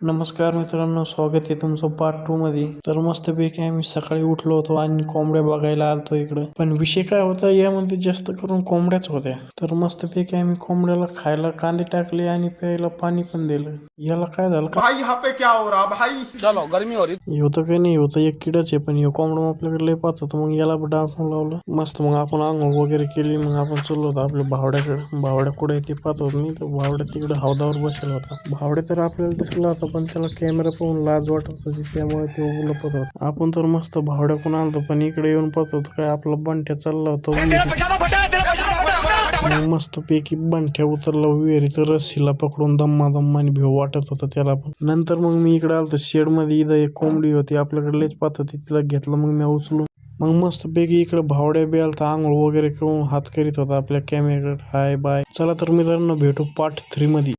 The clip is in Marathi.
नमस्कार मित्रांनो, स्वागत आहे तुमचं पार्ट 2 मध्ये. तर मस्तपैकी आम्ही सकाळी उठलो होतो आणि कोंबड्या बघायला आलतो इकडं. पण विषय काय होता, यामध्ये जास्त करून कोंबड्याच होत्या. तर मस्तपैकी आम्ही कोंबड्याला खायला कांदे टाकले आणि प्यायला पाणी पण दिलं. याला काय झालं का भाई यहाँ पे क्या हो रहा भाई? चलो गर्मी हो रही. होतं काही नाही होतं, एक किडाच आहे. पण हे कोंबडं आपल्याकडे लय पाहत होतं. मग याला डाऊन लावलं मस्त. मग आपण आंघोळ वगैरे केली. मग आपण चाललो होतो आपल्या भावड्याकडे. भावड्या कुठे ते पाहत होतो मी. तर भावड्या तिकडे हौदावर बसलेला होता. भावड्या तर आपल्याला दिसला होता, पण त्याला कॅमेरा पाहून लाज वाटत होती, त्यामुळे ते लपत होता. आपण तर मस्त भावड्या कोण आलतो, पण इकडे येऊन पाहत होतो काय आपला बंट्या चालला होता. मस्त पैकी बंट्या उतरला विहिरीत, रस्सीला पकडून दम्माने भेव वाटत होता त्याला पण. नंतर मग मी इकडे आलतो शेड मध्ये. इथं एक कोंबडी होती आपल्याकडे लयच पाहत होती, तिला घेतलं मग मी उचलून. मग मस्त पैकी इकडे भावड्या बी आलता, आंघोळ वगैरे करून हात करीत होता आपल्या कॅमेऱ्याकडे. Hi bye. चला तर मित्रांनो, भेटू पार्ट 3 मध्ये.